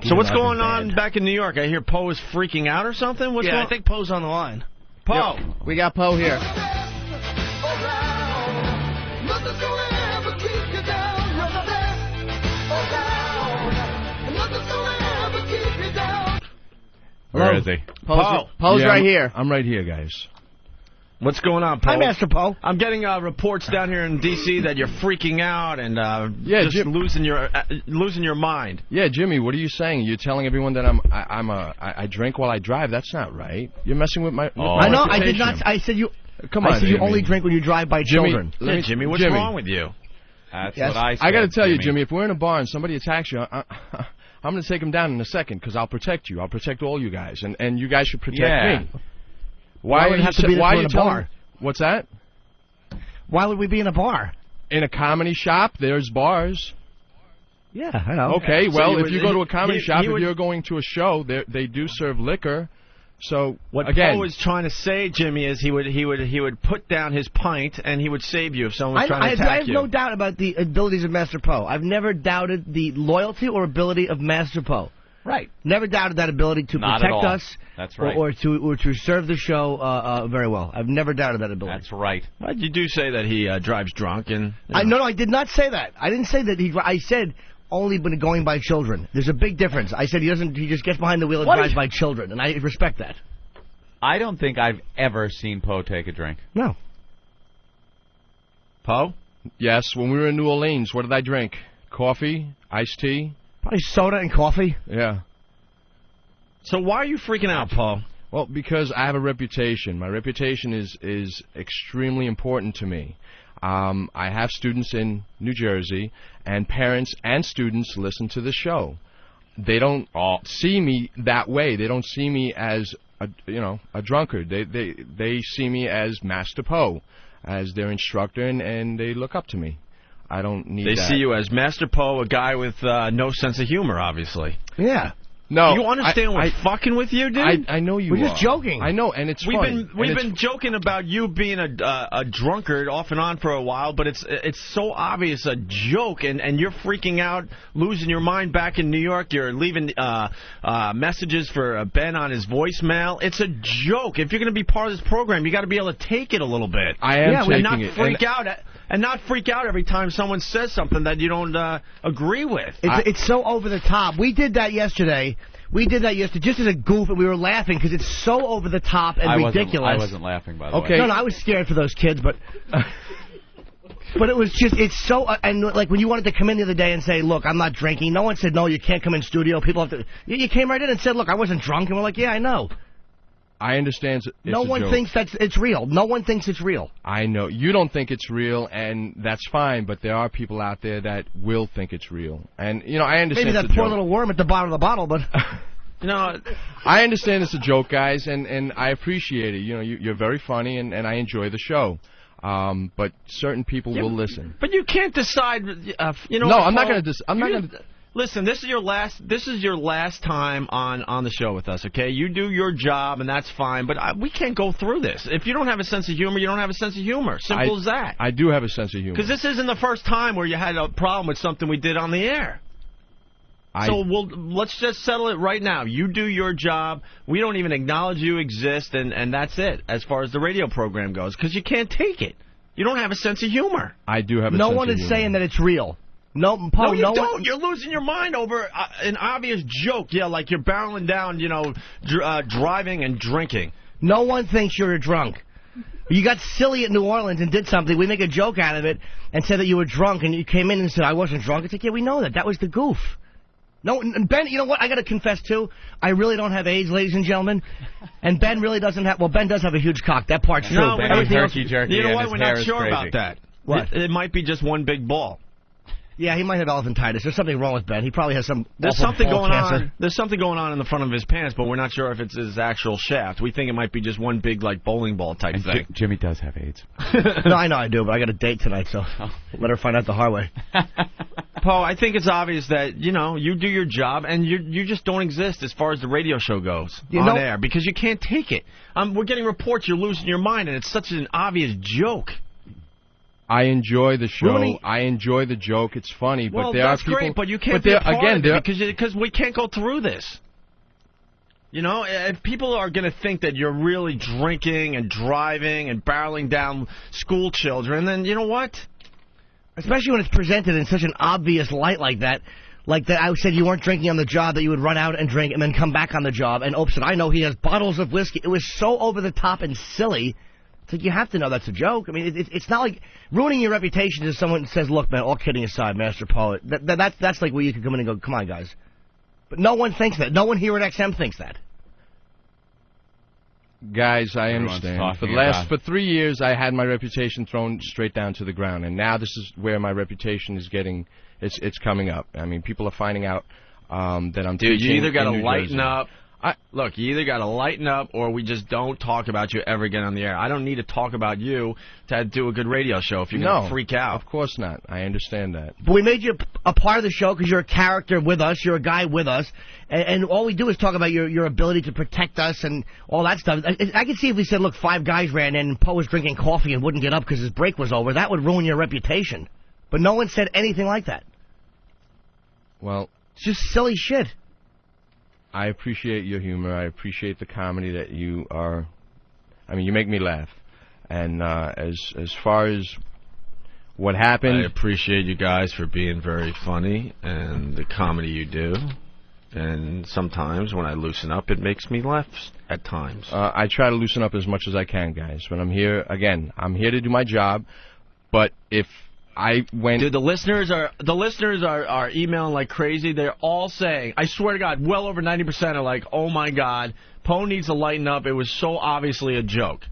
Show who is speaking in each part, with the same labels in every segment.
Speaker 1: So what's going on back in New York? I hear Poe is freaking out or something? What's going on?
Speaker 2: I think Poe's on the line.
Speaker 1: Poe!
Speaker 3: Yep. We got Poe here.
Speaker 4: Where is he?
Speaker 3: Poe's right here.
Speaker 4: I'm right here, guys.
Speaker 1: What's going on, Poe?
Speaker 2: Hi, Master Poe.
Speaker 1: I'm getting reports down here in D.C. that you're freaking out and just losing your mind.
Speaker 4: Yeah, Jimmy, what are you saying? You're telling everyone that I drink while I drive. That's not right. You're messing with my.
Speaker 2: I know. I did not. I said you.
Speaker 4: Come on.
Speaker 2: I said you only drink when you drive by children.
Speaker 1: Jimmy, what's wrong with you?
Speaker 5: That's what I said.
Speaker 4: I got to tell you, Jimmy, if we're in a bar and somebody attacks you, I'm going to take him down in a second because I'll protect you. I'll protect all you guys, and you guys should protect me.
Speaker 2: Why would it have to be in a bar?
Speaker 4: What's that?
Speaker 2: Why would we be in a bar?
Speaker 4: In a comedy shop, there's bars.
Speaker 2: Yeah, I know.
Speaker 4: Okay, well, if you go to a comedy shop, if you're going to a show, they do serve liquor. So
Speaker 1: what
Speaker 4: again,
Speaker 1: Poe was trying to say, Jimmy, is he would put down his pint and he would save you if someone was trying to attack you.
Speaker 2: I have no doubt about the abilities of Master Poe. I've never doubted the loyalty or ability of Master Poe. Right. Never doubted that ability to protect us.
Speaker 5: That's right.
Speaker 2: or to serve the show very well. I've never doubted that ability.
Speaker 5: That's right.
Speaker 1: Well, you do say that he drives drunk and.
Speaker 2: No, I did not say that. I didn't say that he. I said only when going by children. There's a big difference. I said he doesn't. He just gets behind the wheel and drives by children, and I respect that.
Speaker 5: I don't think I've ever seen Poe take a drink.
Speaker 2: No.
Speaker 1: Poe?
Speaker 4: Yes. When we were in New Orleans, what did I drink? Coffee, iced tea.
Speaker 2: Probably soda and coffee.
Speaker 4: Yeah.
Speaker 1: So why are you freaking out, Poe?
Speaker 4: Well, because I have a reputation. My reputation is extremely important to me. I have students in New Jersey, and parents and students listen to the show. They don't see me that way. They don't see me as a drunkard. They see me as Master Poe, as their instructor, and they look up to me. I don't need that.
Speaker 1: They see you as Master Poe, a guy with no sense of humor, obviously.
Speaker 2: Yeah.
Speaker 1: No, you understand we're fucking with you, dude?
Speaker 4: I know you
Speaker 2: We're just joking.
Speaker 4: I know, and it's
Speaker 1: funny. We've been joking about you being a drunkard off and on for a while, but it's so obvious a joke, and you're freaking out, losing your mind back in New York. You're leaving messages for Ben on his voicemail. It's a joke. If you're going to be part of this program, you got to be able to take it a little bit.
Speaker 4: I am taking
Speaker 1: and not
Speaker 4: it.
Speaker 1: freak out. And not freak out every time someone says something that you don't agree with.
Speaker 2: It's so over the top. We did that yesterday. Just as a goof, and we were laughing because it's so over the top and ridiculous.
Speaker 5: I wasn't laughing, by the way.
Speaker 2: No, I was scared for those kids, but but it was just, it's so, and like when you wanted to come in the other day and say, look, I'm not drinking, no one said, no, you can't come in studio. People have to, you came right in and said, look, I wasn't drunk, and we're like, yeah, I know.
Speaker 4: I understand it's
Speaker 2: no one
Speaker 4: joke.
Speaker 2: thinks it's real. No one thinks it's real.
Speaker 4: I know. You don't think it's real, and that's fine, but there are people out there that will think it's real. And, I understand
Speaker 2: maybe that poor little worm at the bottom of the bottle, but...
Speaker 4: I understand it's a joke, guys, and I appreciate it. You're very funny, and I enjoy the show. But certain people will listen.
Speaker 1: But you can't decide,
Speaker 4: No, I'm not going to...
Speaker 1: Listen, this is your last time on the show with us, okay? You do your job, and that's fine, but we can't go through this. If you don't have a sense of humor, you don't have a sense of humor. Simple as that.
Speaker 4: I do have a sense of humor.
Speaker 1: Because this isn't the first time where you had a problem with something we did on the air. So let's just settle it right now. You do your job. We don't even acknowledge you exist, and that's it as far as the radio program goes, because you can't take it. You don't have a sense of humor.
Speaker 4: I do have a sense of humor.
Speaker 2: No one is saying that it's real. No, Poe,
Speaker 1: you don't. You're losing your mind over an obvious joke. Yeah, like you're barreling down, driving and drinking.
Speaker 2: No one thinks you're a drunk. You got silly at New Orleans and did something. We make a joke out of it and said that you were drunk, and you came in and said, I wasn't drunk. It's like, yeah, we know that. That was the goof. No, Ben, you know what? I got to confess, too. I really don't have AIDS, ladies and gentlemen. And Ben really doesn't have... Well, Ben does have a huge cock. That part's true.
Speaker 5: No, jerky,
Speaker 1: you know what? We're not sure about that.
Speaker 2: What?
Speaker 1: It might be just one big ball.
Speaker 2: Yeah, he might have elephantitis. There's something wrong with Ben. He probably has some
Speaker 1: There's something going on. There's something going on in the front of his pants, but we're not sure if it's his actual shaft. We think it might be just one big, like, bowling ball type thing.
Speaker 5: Jimmy does have AIDS.
Speaker 2: No, I know I do, but I got a date tonight, so let her find out the hard way.
Speaker 1: Poe, I think it's obvious that, you do your job, and you just don't exist as far as the radio show goes on air, because you can't take it. We're getting reports you're losing your mind, and it's such an obvious joke.
Speaker 4: I enjoy the show.
Speaker 2: Ruining-
Speaker 4: I enjoy the joke. It's funny, but
Speaker 1: Well,
Speaker 4: there are
Speaker 1: that's
Speaker 4: people.
Speaker 1: great, but you can't
Speaker 4: but
Speaker 1: be
Speaker 4: there,
Speaker 1: a part
Speaker 4: again,
Speaker 1: of
Speaker 4: there,
Speaker 1: it because we can't go through this. You know, if people are going to think that you're really drinking and driving and barreling down school children, then you know what?
Speaker 2: Especially when it's presented in such an obvious light like that. Like that, I said you weren't drinking on the job, that you would run out and drink and then come back on the job. And Opie said, I know he has bottles of whiskey. It was so over the top and silly. It's like you have to know that's a joke. I mean, it's not like ruining your reputation if someone says, look, man, all kidding aside, Master Poet. That's like where you can come in and go, come on, guys. But no one thinks that. No one here at XM thinks that.
Speaker 4: Guys, I
Speaker 5: Everyone's
Speaker 4: understand.
Speaker 5: talking
Speaker 4: For 3 years, I had my reputation thrown straight down to the ground, and now this is where my reputation is getting. It's coming up. I mean, people are finding out that I'm.
Speaker 1: Dude, you
Speaker 4: teaching
Speaker 1: either got to
Speaker 4: in New
Speaker 1: lighten
Speaker 4: Jersey.
Speaker 1: up. Look, you either got to lighten up or we just don't talk about you ever again on the air. I don't need to talk about you to do a good radio show if you're going to freak out.
Speaker 4: Of course not. I understand that.
Speaker 2: But we made you a part of the show because you're a character with us. You're a guy with us. And all we do is talk about your ability to protect us and all that stuff. I could see if we said, look, 5 guys ran in and Poe was drinking coffee and wouldn't get up because his break was over. That would ruin your reputation. But no one said anything like that.
Speaker 4: Well,
Speaker 2: it's just silly shit.
Speaker 4: I appreciate your humor. I appreciate the comedy that you are. I mean, you make me laugh. And as far as what happened,
Speaker 1: I appreciate you guys for being very funny and the comedy you do. And sometimes when I loosen up, it makes me laugh at times.
Speaker 4: I try to loosen up as much as I can, guys. When I'm here, again, I'm here to do my job. But if I went...
Speaker 1: Dude, the listeners are emailing like crazy. They're all saying, I swear to God, well over 90% are like, oh my God, Poe needs to lighten up. It was so obviously a joke.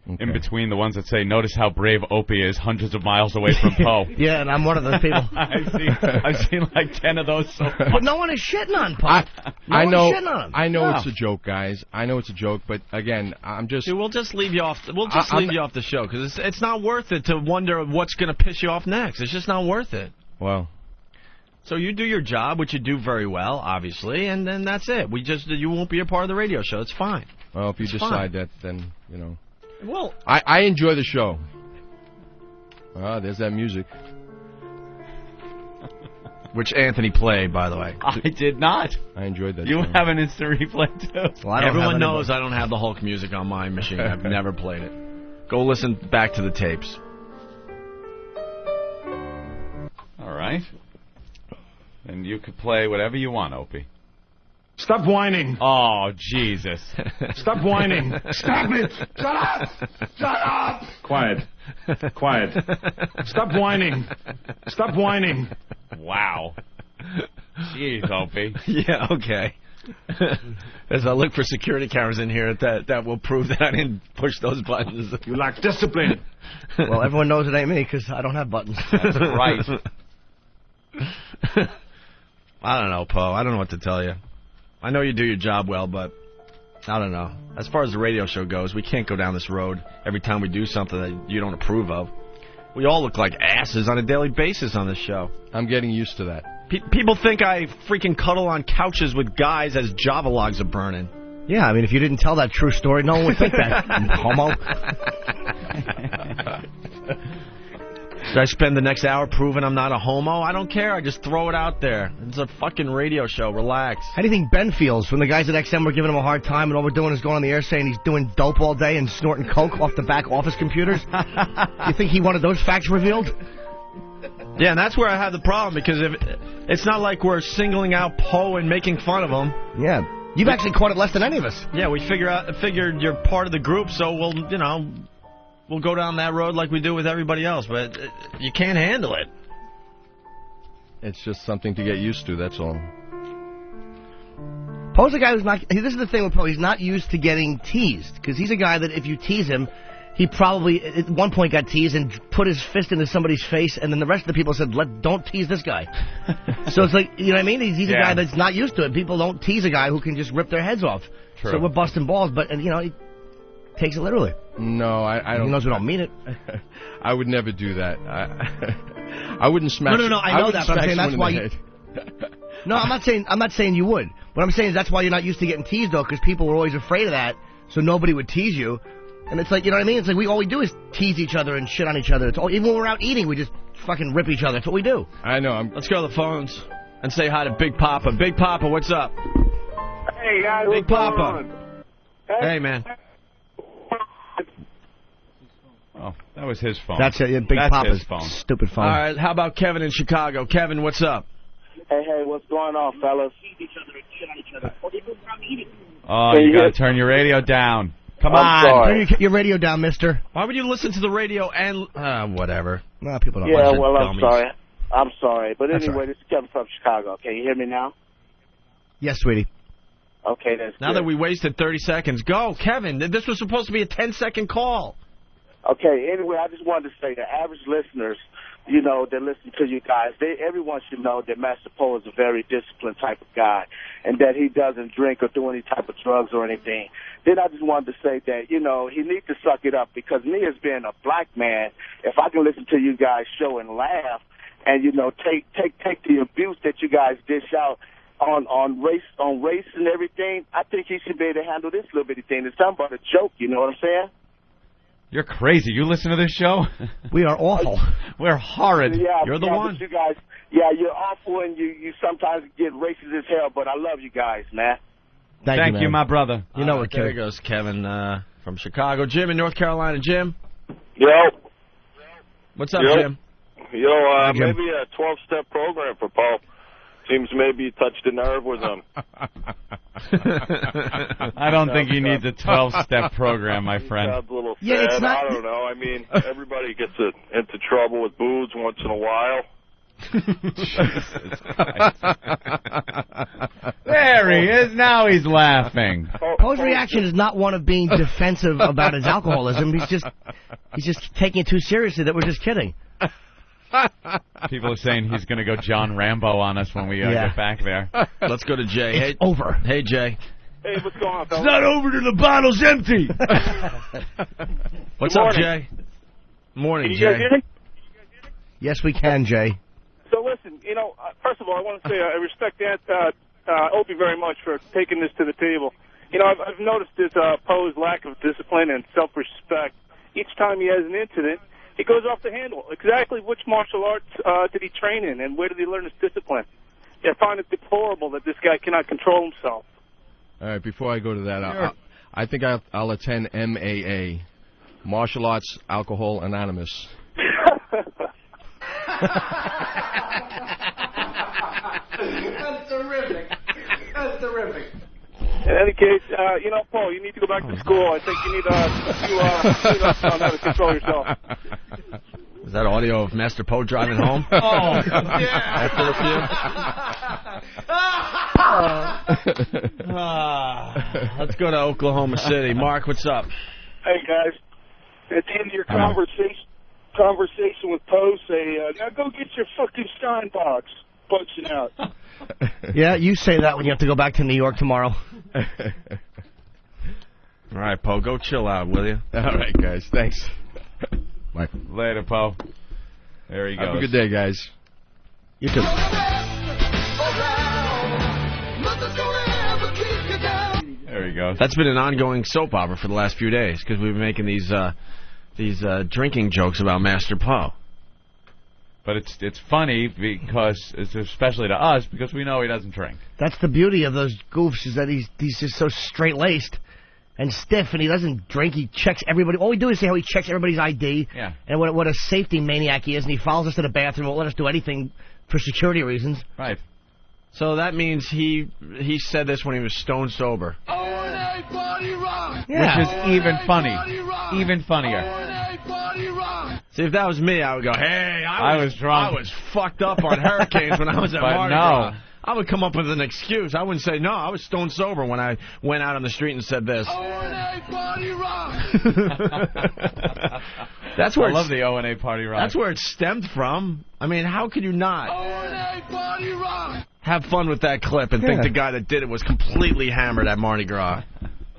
Speaker 4: Okay.
Speaker 5: In between the ones that say, notice how brave Opie is hundreds of miles away from Poe.
Speaker 2: Yeah, and I'm one of those people.
Speaker 5: I've seen like 10 of those so far.
Speaker 2: But no one is shitting on Poe.
Speaker 4: I know,
Speaker 2: shitting on him.
Speaker 4: I know
Speaker 2: No.
Speaker 4: it's a joke, guys. I know it's a joke, but again, I'm just...
Speaker 1: Dude, we'll just leave you off. We'll just leave you off the show because it's not worth it to wonder what's going to piss you off next. It's just not worth it.
Speaker 4: Well...
Speaker 1: So you do your job, which you do very well, obviously, and then that's it. You won't be a part of the radio show. It's fine.
Speaker 4: Well, if you
Speaker 1: It's
Speaker 4: decide
Speaker 1: fine.
Speaker 4: that, then, you know...
Speaker 1: Well,
Speaker 4: I enjoy the show. There's that music.
Speaker 1: which Anthony played, by the way.
Speaker 5: I did not.
Speaker 4: I enjoyed that
Speaker 5: You
Speaker 4: show.
Speaker 5: have an instant replay, too.
Speaker 2: Well, I don't
Speaker 1: Everyone
Speaker 2: have
Speaker 1: knows I don't have the Hulk music on my machine. I've never played it. Go listen back to the tapes.
Speaker 5: All right. And you could play whatever you want, Opie.
Speaker 6: Stop whining.
Speaker 5: Oh, Jesus.
Speaker 6: Stop whining. Stop it. Shut up. Shut up. Quiet. Quiet. Stop whining. Stop whining.
Speaker 5: Wow. Jeez, Opie.
Speaker 1: Yeah, okay. As I look for security cameras in here, that will prove that I didn't push those buttons.
Speaker 6: You lack discipline.
Speaker 2: Well, everyone knows it ain't me because I don't have buttons.
Speaker 5: That's right.
Speaker 1: I don't know, Poe. I don't know what to tell you. I know you do your job well, but I don't know. As far as the radio show goes, we can't go down this road every time we do something that you don't approve of. We all look like asses on a daily basis on this show.
Speaker 4: I'm getting used to that.
Speaker 1: People think I freaking cuddle on couches with guys as Java logs are burning.
Speaker 2: Yeah, I mean, if you didn't tell that true story, no one would think that. Homo.
Speaker 1: Should I spend the next hour proving I'm not a homo? I don't care. I just throw it out there. It's a fucking radio show. Relax.
Speaker 2: How do you think Ben feels when the guys at XM were giving him a hard time and all we're doing is going on the air saying he's doing dope all day and snorting coke off the back office computers? You think he wanted those facts revealed?
Speaker 1: Yeah, and that's where I have the problem, because it's not like we're singling out Poe and making fun of him.
Speaker 2: Yeah. You've actually caught it less than any of us.
Speaker 1: Yeah, we figured you're part of the group, so we'll go down that road like we do with everybody else, but you can't handle it.
Speaker 4: It's just something to get used to, that's all.
Speaker 2: Poe's a guy who's not... This is the thing with Poe. He's not used to getting teased, because he's a guy that if you tease him, he probably at one point got teased and put his fist into somebody's face, and then the rest of the people said, don't tease this guy. So it's like, you know what I mean? He's a guy that's not used to it. People don't tease a guy who can just rip their heads off.
Speaker 5: True.
Speaker 2: So we're busting balls, but, he takes it literally.
Speaker 4: No, I don't.
Speaker 2: He knows we don't mean it.
Speaker 4: I would never do that. I wouldn't smack.
Speaker 2: No, I know that, but I'm saying that's why you... No, I'm not saying you would. What I'm saying is that's why you're not used to getting teased, though, because people were always afraid of that, so nobody would tease you. And it's like, you know what I mean? It's like all we do is tease each other and shit on each other. Even when we're out eating, we just fucking rip each other. That's what we do.
Speaker 4: I know.
Speaker 1: Let's go to the phones and say hi to Big Papa. Big Papa, what's up?
Speaker 7: Hey, guys.
Speaker 1: Big Papa. Hey, man.
Speaker 5: Oh, that was his phone.
Speaker 1: That's it. Yeah, Big
Speaker 5: That's
Speaker 1: Papa's
Speaker 5: his phone.
Speaker 2: Stupid phone.
Speaker 1: All right, how about Kevin in Chicago? Kevin, what's up?
Speaker 7: Hey, what's going on, fellas?
Speaker 5: Oh, you got to turn your radio down. Come on.
Speaker 2: Turn your radio down, mister.
Speaker 1: Why would you listen to the radio and... whatever.
Speaker 2: No, people don't
Speaker 7: Yeah,
Speaker 2: listen.
Speaker 7: well, I'm
Speaker 2: Dummies.
Speaker 7: sorry. I'm sorry. But
Speaker 2: That's
Speaker 7: anyway,
Speaker 2: all right.
Speaker 7: this is Kevin from Chicago. Can you hear me now?
Speaker 2: Yes, sweetie.
Speaker 7: Okay, that's
Speaker 1: Now
Speaker 7: good.
Speaker 1: that we wasted 30 seconds, go, Kevin. This was supposed to be a 10-second call.
Speaker 7: Okay, anyway, I just wanted to say the average listeners, you know, that listen to you guys, everyone should know that Master Poe is a very disciplined type of guy and that he doesn't drink or do any type of drugs or anything. Then I just wanted to say that, you know, he needs to suck it up because me as being a black man, if I can listen to you guys show and laugh and, you know, take the abuse that you guys dish out on race and everything, I think he should be able to handle this little bitty thing. It's something but a joke, you know what I'm saying?
Speaker 5: You're crazy. You listen to this show?
Speaker 2: We are awful.
Speaker 5: We're horrid.
Speaker 7: Yeah,
Speaker 1: You're the
Speaker 7: yeah,
Speaker 1: one.
Speaker 7: But you guys, yeah, you're awful and you sometimes get racist as hell, but I love you guys, man.
Speaker 2: Thank
Speaker 5: you, my brother.
Speaker 2: You know what,
Speaker 1: There
Speaker 2: Kevin.
Speaker 1: goes Kevin from Chicago. Jim in North Carolina. Jim,
Speaker 8: Yo,
Speaker 1: what's up,
Speaker 8: Yo.
Speaker 1: Jim?
Speaker 2: Jim.
Speaker 8: maybe a 12-step program for Paul. Seems maybe you touched a nerve with him.
Speaker 5: I don't think he needs a 12-step program, my friend.
Speaker 8: Sounds a little sad.
Speaker 2: Yeah, it's not-
Speaker 8: I don't know. I mean, everybody gets into trouble with booze once in a while.
Speaker 5: There he is. Now he's laughing.
Speaker 2: Poe's reaction is not one of being defensive about his alcoholism. He's just taking it too seriously that we're just kidding.
Speaker 5: People are saying he's going to go John Rambo on us when we get back there.
Speaker 1: Let's go to Jay.
Speaker 2: It's over.
Speaker 1: Hey, Jay.
Speaker 8: Hey, what's going on, fellas?
Speaker 6: Not over till the bottle's empty.
Speaker 1: What's
Speaker 8: Good
Speaker 1: up,
Speaker 8: morning.
Speaker 1: Jay? Morning,
Speaker 8: Can you guys
Speaker 1: Jay.
Speaker 8: hear me?
Speaker 2: Yes, we can, Jay.
Speaker 8: So listen, you know, first of all, I want to say I respect Opie very much for taking this to the table. You know, I've noticed this Poe's lack of discipline and self-respect. Each time he has an incident, he goes off the handle. Exactly which martial arts did he train in, and where did he learn his discipline? I find it deplorable that this guy cannot control himself.
Speaker 4: All right, before I go to that, I think I'll attend MAA, Martial Arts Alcohol Anonymous.
Speaker 2: That's terrific. That's terrific.
Speaker 8: In any case, you know, Paul, you need to go back to school. I think you need to learn how to control yourself.
Speaker 1: Is that audio of Master Poe driving home?
Speaker 5: Oh,
Speaker 1: After let's go to Oklahoma City. Mark, what's up?
Speaker 7: Hey, guys. At the end of your conversation with Poe, say, now go get your fucking Stein box. Punching out.
Speaker 2: Yeah, you say that when you have to go back to New York tomorrow.
Speaker 1: All right, Poe, go chill out, will you?
Speaker 4: All right, guys. Thanks. Bye.
Speaker 5: Later, Poe. There he goes.
Speaker 4: Have a good day, guys.
Speaker 2: You too.
Speaker 5: There he goes.
Speaker 1: That's been an ongoing soap opera for the last few days because we've been making these drinking jokes about Master Poe.
Speaker 5: But it's funny because, especially to us, because we know he doesn't drink.
Speaker 2: That's the beauty of those goofs is that he's just so straight-laced and stiff, and he doesn't drink. He checks everybody. All we do is say how he checks everybody's ID
Speaker 5: Yeah.
Speaker 2: and what a safety maniac he is, and he follows us to the bathroom, won't let us do anything for security reasons.
Speaker 5: Right.
Speaker 1: So that means he said this when he was stone sober.
Speaker 2: Yeah.
Speaker 5: Which is even funny. Even funnier.
Speaker 1: See, if that was me, I would go, hey,
Speaker 5: I was drunk.
Speaker 1: I was fucked up on hurricanes when I was at
Speaker 5: But
Speaker 1: Mardi
Speaker 5: no.
Speaker 1: Gras. I would come up with an excuse. I wouldn't say, no, I was stone sober when I went out on the street and said this. That's where
Speaker 5: I love the O&A Party Rock.
Speaker 1: That's where it stemmed from. I mean, how could you not have fun with that clip and think the guy that did it was completely hammered at Mardi Gras?